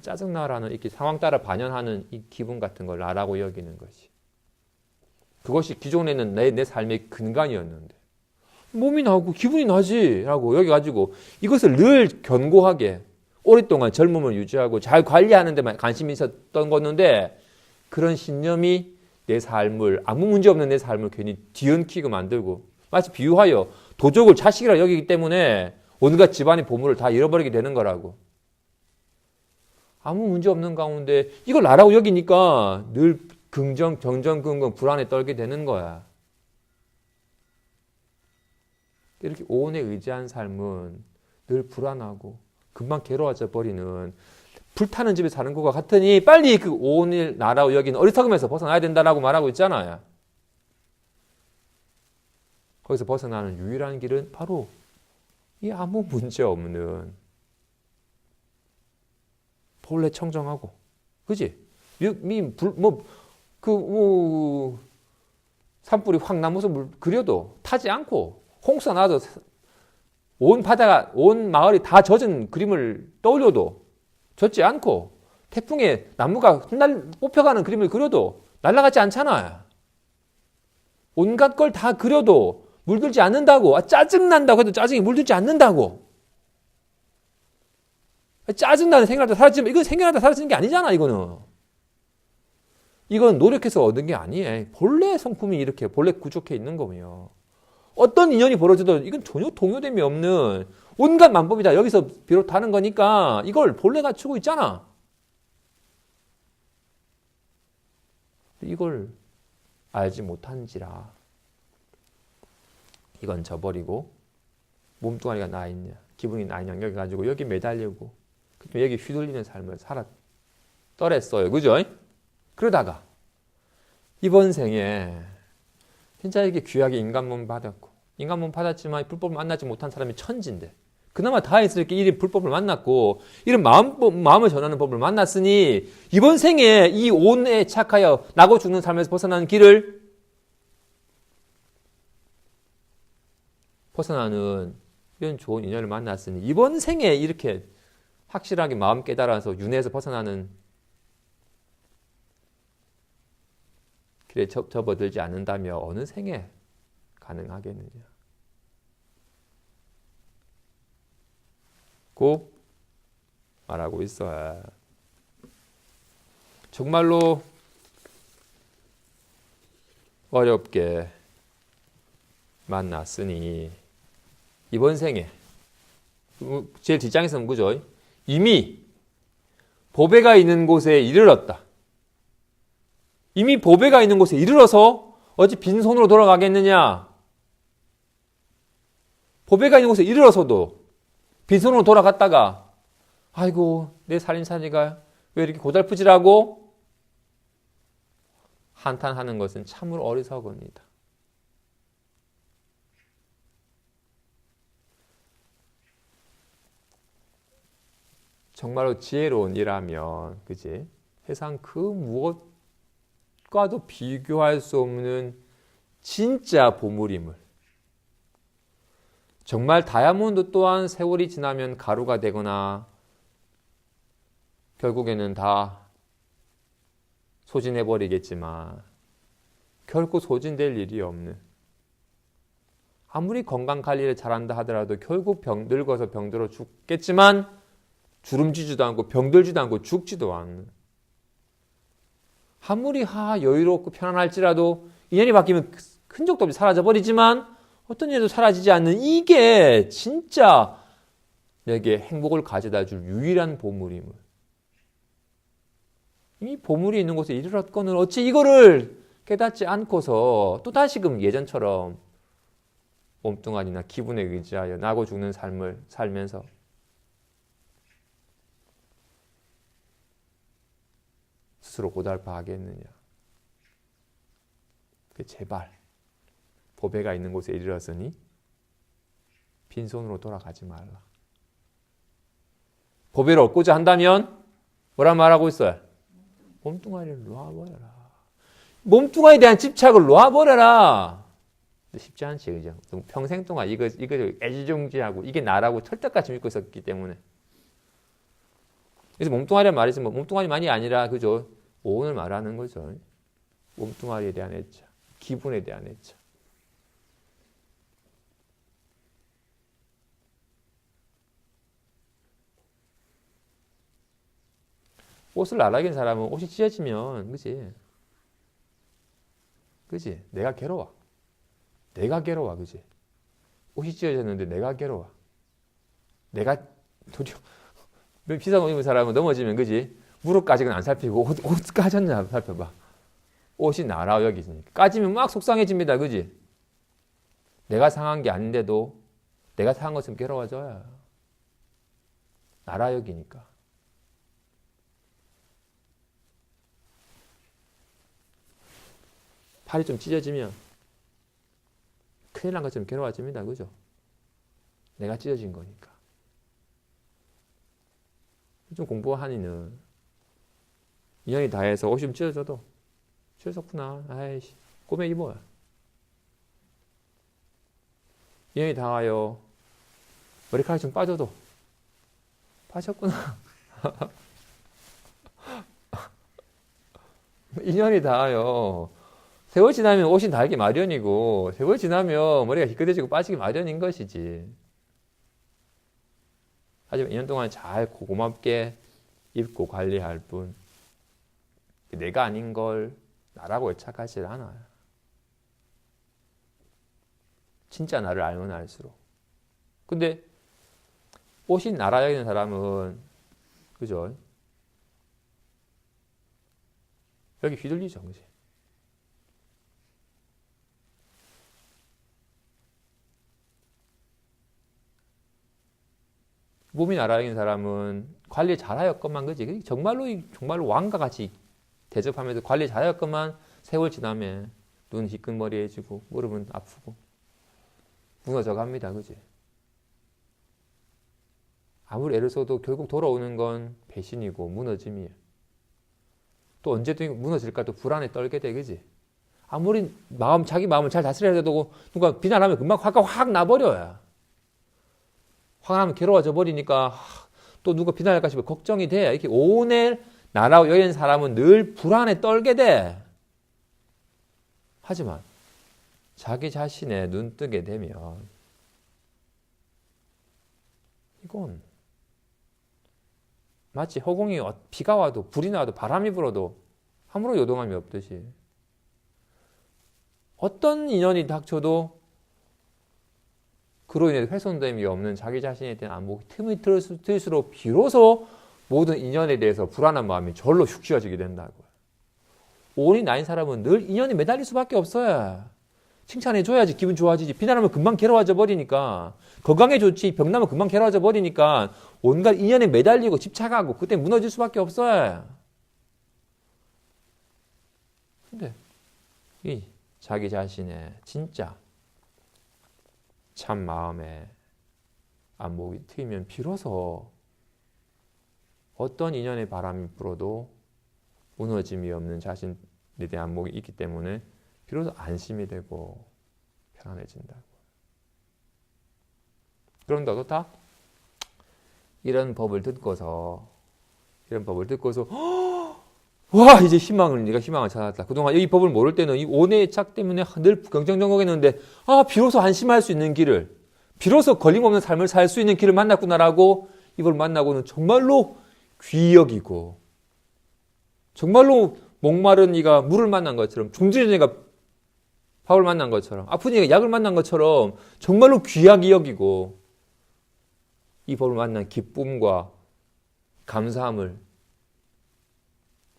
짜증나라는 이렇게 상황 따라 반연하는 이 기분 같은 걸 나라고 여기는 것이. 그것이 기존에는 내 삶의 근간이었는데 몸이 나고 기분이 나지 라고 여기가지고 이것을 늘 견고하게 오랫동안 젊음을 유지하고 잘 관리하는 데만 관심이 있었던 거였는데 그런 신념이 내 삶을, 아무 문제 없는 내 삶을 괜히 뒤엉키고 만들고 마치 비유하여 도적을 자식이라 여기기 때문에 온갖 집안의 보물을 다 잃어버리게 되는 거라고. 아무 문제 없는 가운데 이걸 나라고 여기니까 늘 경전, 불안에 떨게 되는 거야. 이렇게 오온에 의지한 삶은 늘 불안하고 금방 괴로워져 버리는 불타는 집에 사는 것과 같으니 빨리 그 오온을 나라고 여기는 어리석음에서 벗어나야 된다라고 말하고 있잖아요. 거기서 벗어나는 유일한 길은 바로 이 아무 문제 없는 본래 청정하고, 그지? 산불이 확 나면서 물 그려도 타지 않고 홍수가 나도 온 바다가 온 마을이 다 젖은 그림을 떠올려도 젖지 않고 태풍에 나무가 뽑혀가는 그림을 그려도 날아가지 않잖아요. 온갖 걸 다 그려도 물들지 않는다고. 짜증난다고 해도 짜증이 물들지 않는다고. 짜증나는 생각하다 사라지면 이건 생각하다 사라지는 게 아니잖아. 이건 노력해서 얻은 게 아니에요. 본래 성품이 이렇게 본래 구족해 있는 거며 어떤 인연이 벌어져도 이건 전혀 동요됨이 없는 온갖 만법이 다 여기서 비롯하는 거니까 이걸 본래 갖추고 있잖아. 이걸 알지 못한지라 이건 저버리고 몸뚱아리가 나 있냐, 기분이 나 있냐 여기 여기 매달리고 여기 휘둘리는 삶을 떨었어요. 그죠? 그러다가 이번 생에 진짜 이렇게 귀하게 인간몸 받았고 인간몸 받았지만 불법을 만나지 못한 사람이 천지인데 그나마 다행스럽게 이런 불법을 만났고 이런 마음을 전하는 법을 만났으니 이번 생에 이 온에 착하여 나고 죽는 삶에서 벗어나는 길을 벗어나는 이런 좋은 인연을 만났으니 이번 생에 이렇게 확실하게 마음 깨달아서 윤회에서 벗어나는 길에 접어들지 않는다며 어느 생에 가능하겠느냐. 고 말하고 있어요. 정말로 어렵게 만났으니 이번 생에 제일 뒷장에서는 그죠? 이미 보배가 있는 곳에 이르렀다. 이미 보배가 있는 곳에 이르러서 어찌 빈손으로 돌아가겠느냐? 보배가 있는 곳에 이르러서도 빈손으로 돌아갔다가 아이고 내 살림살이가 왜 이렇게 고달프지라고 한탄하는 것은 참으로 어리석습니다. 정말로 지혜로운 이라면 그지? 세상 그 무엇과도 비교할 수 없는 진짜 보물임을 정말 다이아몬드 또한 세월이 지나면 가루가 되거나 결국에는 다 소진해버리겠지만 결코 소진될 일이 없는 아무리 건강관리를 잘한다 하더라도 결국 늙어서 병들어 죽겠지만 주름지지도 않고 병들지도 않고 죽지도 않는 아무리 여유롭고 편안할지라도 인연이 바뀌면 흔적도 없이 사라져버리지만 어떤 일도 사라지지 않는 이게 진짜 내게 행복을 가져다 줄 유일한 보물임을 이 보물이 있는 곳에 이르렀거늘 어찌 이거를 깨닫지 않고서 또 다시금 예전처럼 몸뚱아리나 기분에 의지하여 나고 죽는 삶을 살면서 스스로 고달파하겠느냐. 제발 보배가 있는 곳에 이르렀으니 빈손으로 돌아가지 말라. 보배를 얻고자 한다면 뭐라 말하고 있어요? 몸뚱아리를 놓아버려라. 몸뚱아리에 대한 집착을 놓아버려라. 쉽지 않지, 그죠? 평생 동안 이거 애지중지하고 이게 나라고 철떡같이 믿고 있었기 때문에. 그래서 몸뚱아리란 말이지 몸뚱아리만이 아니라 그죠? 오온을 말하는 거죠. 몸뚱아리에 대한 애착, 기분에 대한 애착. 옷을 나라긴 사람은 옷이 찢어지면 그지? 내가 괴로워. 내가 괴로워, 그지? 옷이 찢어졌는데 내가 괴로워. 내가 도리어 비싼 옷 입은 사람은 넘어지면, 그지? 무릎까지는 안 살피고 옷 까졌냐 살펴봐. 옷이 나라 여기 있으니까. 까지면 막 속상해집니다, 그지? 내가 상한 게 아닌데도 내가 상한 것은 괴로워져요. 나라 여기니까. 팔이 좀 찢어지면 큰일 난 것처럼 괴로워집니다, 그죠? 내가 찢어진 거니까. 좀 공부하니는 인연이 다해서 옷이 좀 찢어져도 찢어졌구나. 아이씨, 꼬매 입어요. 인연이 닿아요. 머리카락이 좀 빠져도 빠졌구나. 인연이 닿아요. 세월 지나면 옷이 닳기 마련이고, 세월 지나면 머리가 희끗해지고 빠지기 마련인 것이지. 하지만 2년 동안 잘 고맙게 입고 관리할 뿐, 내가 아닌 걸 나라고 애착하지 않아요. 진짜 나를 알면 알수록. 근데 옷이 나라 여기는 사람은, 그죠? 여기 휘둘리죠, 그지? 몸이 나라 여기는 사람은 관리 잘하였건만, 그지? 정말로 왕과 같이 대접하면서 관리 잘하였건만 세월 지나면 눈 희끈머리해지고 무릎은 아프고 무너져 갑니다, 그지? 아무리 애를 써도 결국 돌아오는 건 배신이고 무너짐이에요. 또 언제든 무너질까 또 불안에 떨게 돼, 그지? 아무리 자기 마음을 잘 다스려야 되고 누가 비난하면 금방 화가 확 나버려요. 화가 나면 괴로워져 버리니까 또 누가 비난할까 싶어 걱정이 돼. 이렇게 오늘 나라고 여기는 사람은 늘 불안에 떨게 돼. 하지만 자기 자신에 눈 뜨게 되면 이건 마치 허공이 비가 와도 불이 나도 바람이 불어도 아무런 요동함이 없듯이 어떤 인연이 닥쳐도 그로 인해 훼손됨이 없는 자기 자신에 대한 안목이 틈이 틀수록 비로소 모든 인연에 대해서 불안한 마음이 절로 슉 쥐어지게 된다고요. 오온이 나인 사람은 늘 인연에 매달릴 수밖에 없어요. 칭찬해줘야지 기분 좋아지지. 비난하면 금방 괴로워져 버리니까. 건강에 좋지. 병나면 금방 괴로워져 버리니까 온갖 인연에 매달리고 집착하고 그때 무너질 수밖에 없어요. 근데 이 자기 자신의 진짜 참 마음에 안목이 트이면 비로소 어떤 인연의 바람이 불어도 무너짐이 없는 자신에 대한 안목이 있기 때문에 비로소 안심이 되고 편안해진다고. 그럼 너도 다 이런 법을 듣고서 와 이제 네가 희망을 찾았다. 그동안 이 법을 모를 때는 이 온의 착 때문에 늘 경쟁정곡했는데 비로소 안심할 수 있는 길을, 비로소 걸림없는 삶을 살 수 있는 길을 만났구나라고 이걸 만나고는 정말로 귀히 여기고, 정말로 목마른 이가 물을 만난 것처럼, 굶주린 이가 밥을 만난 것처럼, 아픈 이가 약을 만난 것처럼 정말로 귀하게 여기고 이 법을 만난 기쁨과 감사함을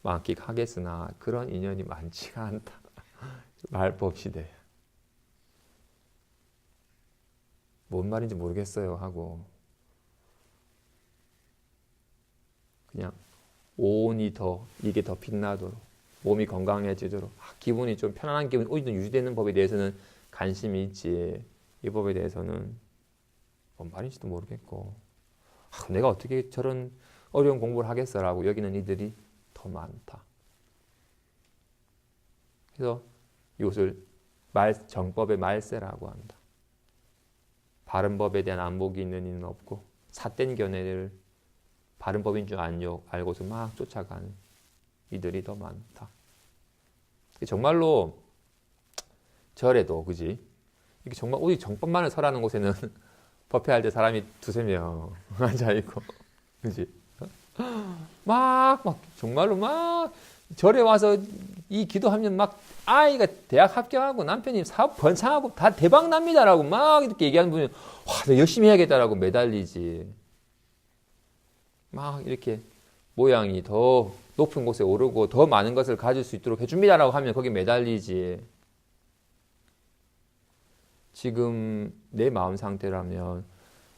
만끽하겠으나 그런 인연이 많지가 않다. 말법 시대. 뭔 말인지 모르겠어요 하고 그냥 오온이 이게 더 빛나도록 몸이 건강해지도록 기분이 좀 편안한 기분이 오히려 유지되는 법에 대해서는 관심이 있지 이 법에 대해서는 뭔 말인지도 모르겠고 내가 어떻게 저런 어려운 공부를 하겠어라고 여기는 이들이 더 많다. 그래서 이것을 정법의 말세라고 한다. 바른 법에 대한 안목이 있는 이는 없고 삿된 견해를 바른 법인 줄 알고서 막 쫓아가는 이들이 더 많다. 정말로 절에도 그지? 이게 정말 오직 정법만을 설하는 곳에는 법회할 때 사람이 두세 명 앉아 있고, 그지? 정말로 절에 와서 이 기도하면 막 아이가 대학 합격하고 남편이 사업 번창하고 다 대박 납니다라고 막 이렇게 얘기하는 분이 와, 나 열심히 해야겠다라고 매달리지. 막 이렇게 모양이 더 높은 곳에 오르고 더 많은 것을 가질 수 있도록 해줍니다라고 하면 거기 매달리지. 지금 내 마음 상태라면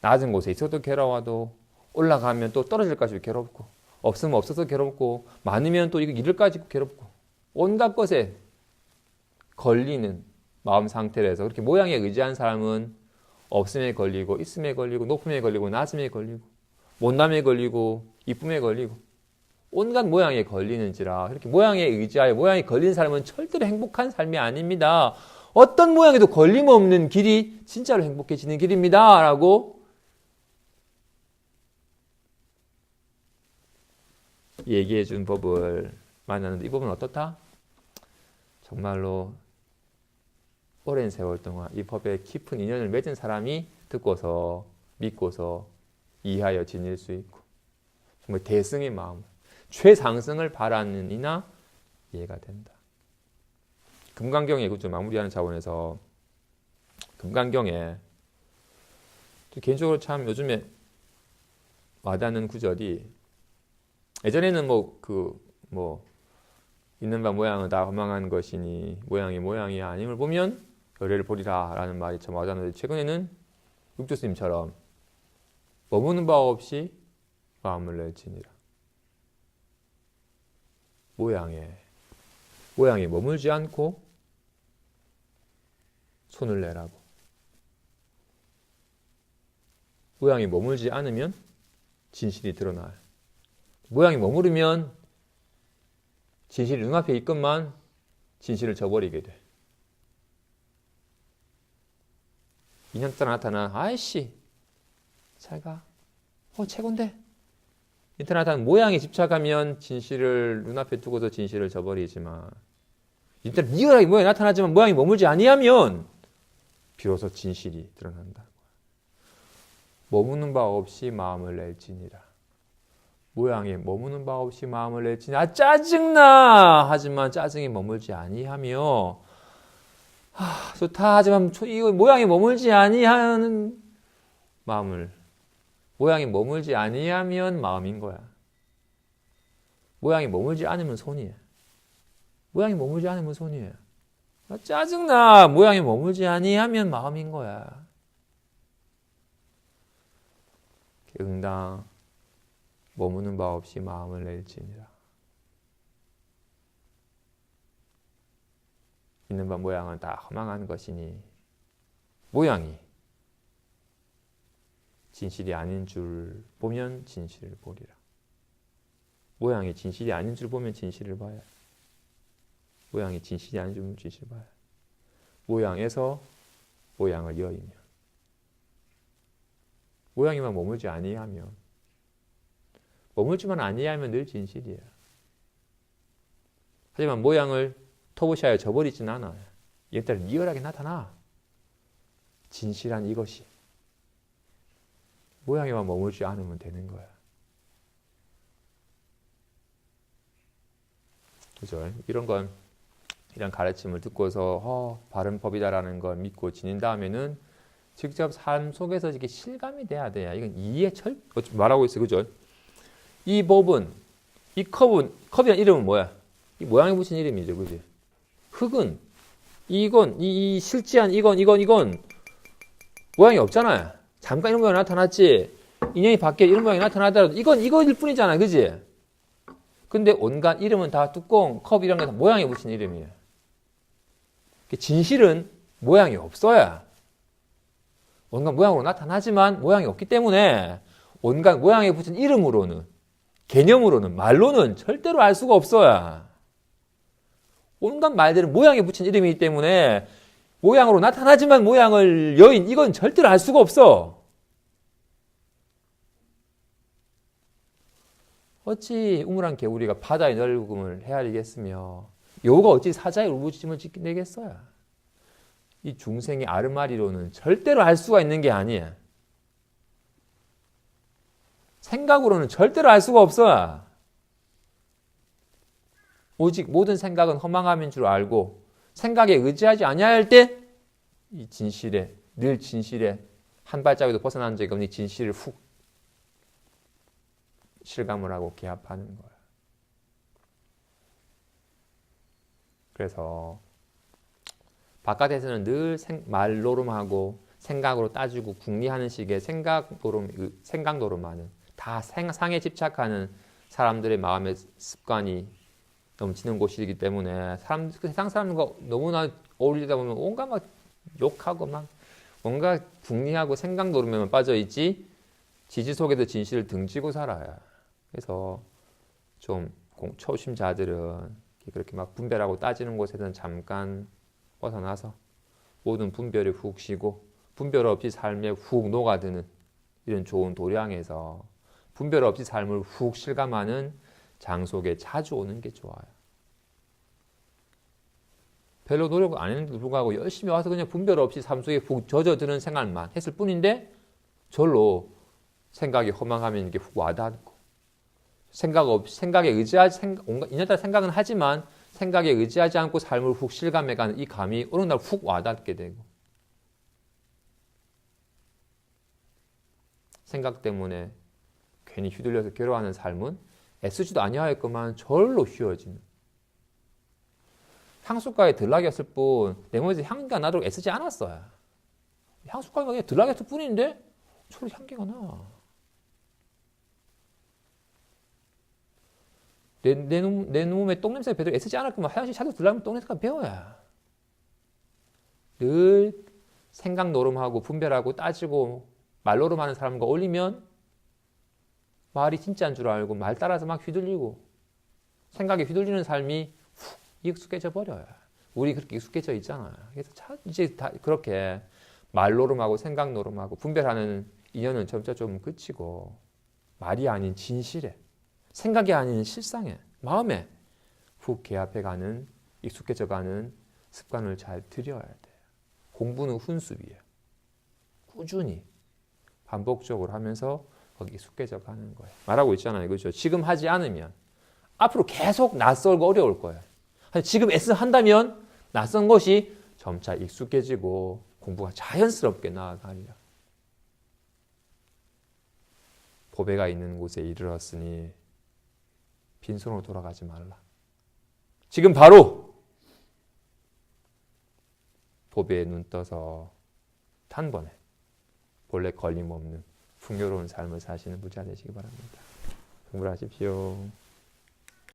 낮은 곳에 있어도 괴로워도 올라가면 또 떨어질까 봐 괴롭고 없으면 없어서 괴롭고 많으면 또 이거 잃을 가지고 괴롭고 온갖 것에 걸리는 마음 상태라서 그렇게 모양에 의지한 사람은 없음에 걸리고 있음에 걸리고 높음에 걸리고 낮음에 걸리고 못남에 걸리고 이쁨에 걸리고 온갖 모양에 걸리는지라 이렇게 모양에 의지하여 모양에 걸린 사람은 절대로 행복한 삶이 아닙니다. 어떤 모양에도 걸림없는 길이 진짜로 행복해지는 길입니다. 라고 얘기해 준 법을 만나는데 이 법은 어떻다? 정말로 오랜 세월 동안 이 법에 깊은 인연을 맺은 사람이 듣고서 믿고서 이해하여 지닐 수 있고 정말 대승의 마음, 최상승을 바라는 이나 이해가 된다. 금강경에 그죠 마무리하는 차원에서 금강경에 개인적으로 참 요즘에 와닿는 구절이 예전에는 있는 바 모양은 다 허망한 것이니 모양이 아님을 보면 열애를 보리라 라는 말이 참 와닿는데 최근에는 육조스님처럼 머무는 바 없이 마음을 낼지니라. 모양에 머물지 않고 손을 내라고. 모양이 머물지 않으면 진실이 드러나요. 모양이 머무르면 진실이 눈앞에 있건만 진실을 저버리게 돼. 2년 동안 나타난 아이씨 잘가 최고인데 이때 나타난 모양에 집착하면 진실을 눈앞에 두고도 진실을 저버리지만 이때 리얼하게 모양이 나타나지만 모양이 머물지 아니하면 비로소 진실이 드러난다. 머무는 바 없이 마음을 낼지니라. 모양에 머무는 바 없이 마음을 낼지니 짜증나 하지만 짜증이 머물지 아니하며 좋다 하지만 이거 모양이 머물지 아니하는 마음을 모양이 머물지 아니하면 마음인 거야. 모양이 머물지 않으면 손이야. 모양이 머물지 않으면 손이에요. 짜증나 모양이 머물지 아니하면 마음인 거야. 응당 머무는 바 없이 마음을 낼지니라. 있는 바 모양은 다 허망한 것이니 모양이 진실이 아닌 줄 보면 진실을 보리라. 모양이 진실이 아닌 줄 보면 진실을 봐야. 모양이 진실이 아닌 줄 보면 진실을 봐야. 모양에서 모양을 여의며 모양에만 머물지 아니하면 머물지만 아니하면 늘 진실이야. 하지만 모양을 터부시하여 저버리진 않아요. 이것들 리얼하게 나타나. 진실한 이것이. 모양에만 머물지 않으면 되는 거야. 그죠? 이런 가르침을 듣고서 바른 법이다라는 걸 믿고 지닌 다음에는 직접 삶 속에서 이게 실감이 돼야 돼요. 이건 이해 말하고 있어요. 그죠? 이 법은, 이 컵이란 이름은 뭐야? 이 모양에 붙인 이름이죠. 그지? 흙은, 이 실지한 이건 모양이 없잖아요. 잠깐 이런 모양이 나타났지. 인연이 밖에 이런 모양이 나타나더라도 이거일 뿐이잖아. 그지? 근데 온갖 이름은 다 뚜껑, 컵 이런 게 다 모양에 붙인 이름이에요. 진실은 모양이 없어야. 온갖 모양으로 나타나지만 모양이 없기 때문에 온갖 모양에 붙인 이름으로는, 개념으로는, 말로는 절대로 알 수가 없어야. 온갖 말들은 모양에 붙인 이름이기 때문에 모양으로 나타나지만 모양을 여인, 이건 절대로 알 수가 없어. 어찌 우물한 개구리가 바다의 넓음을 헤아리겠으며 여우가 어찌 사자의 울부짖음을 내겠어요. 이 중생의 아르마리로는 절대로 알 수가 있는 게 아니야. 생각으로는 절대로 알 수가 없어. 오직 모든 생각은 허망함인 줄 알고 생각에 의지하지 아니할 때 이 진실에 늘 진실에 한 발자국도 벗어난 적이 없는 진실을 훅 실감을 하고 개합하는 거야. 그래서 바깥에서는 늘 말노름하고 생각으로 따지고 궁리하는 식의 생각 노름하는 다 상에 집착하는 사람들의 마음의 습관이 넘치는 곳이기 때문에 세상 사람과 너무나 어울리다 보면 온갖 막 욕하고 막 뭔가 궁리하고 생각 노름에만 빠져있지 지지 속에도 진실을 등지고 살아요. 그래서 좀 초심자들은 그렇게 막 분별하고 따지는 곳에서는 잠깐 벗어나서 모든 분별이 훅 쉬고 분별 없이 삶에 훅 녹아드는 이런 좋은 도량에서 분별 없이 삶을 훅 실감하는 장속에 자주 오는 게 좋아요. 별로 노력 안 했는데도 불구하고 열심히 와서 그냥 분별 없이 삶 속에 훅 젖어드는 생활만 했을 뿐인데 절로 생각이 허망하면 이게 훅 와닿고 생각에 의지하지 인연따라 생각은 하지만 생각에 의지하지 않고 삶을 훅 실감해가는 이 감이 어느 날 훅 와닿게 되고 생각 때문에 괜히 휘둘려서 괴로워하는 삶은 애쓰지도 아니하였건만 절로 휘어지는 향수가에 들락이었을 뿐 내 몸에서 향기가 나도록 애쓰지 않았어요. 향수가에 그냥 들락이었을 뿐인데 저로 향기가 나. 내 몸에 똥냄새가 배도록 애쓰지 않았건만 화장실 차도 들락이면 똥냄새가 배워야. 늘 생각 노름하고 분별하고 따지고 말노름하는 사람과 어울리면 말이 진짜인 줄 알고 말 따라서 막 휘둘리고 생각에 휘둘리는 삶이 훅 익숙해져 버려요. 우리 그렇게 익숙해져 있잖아요. 그래서 이제 다 그렇게 말노름하고 생각 노름하고 분별하는 인연은 점차 좀 그치고 말이 아닌 진실에 생각이 아닌 실상에 마음에 훅 개합해가는 익숙해져가는 습관을 잘 들여야 돼요. 공부는 훈습이에요. 꾸준히 반복적으로 하면서 거기 익숙해져 가는 거예요. 말하고 있잖아요. 그렇죠? 지금 하지 않으면 앞으로 계속 낯설고 어려울 거예요. 지금 애써 한다면 낯선 것이 점차 익숙해지고 공부가 자연스럽게 나아가리라. 보배가 있는 곳에 이르렀으니 빈손으로 돌아가지 말라. 지금 바로 보배에 눈 떠서 단번에 본래 걸림없는 풍요로운 삶을 사시는 부자 되시기 바랍니다. 공부를 하십시오.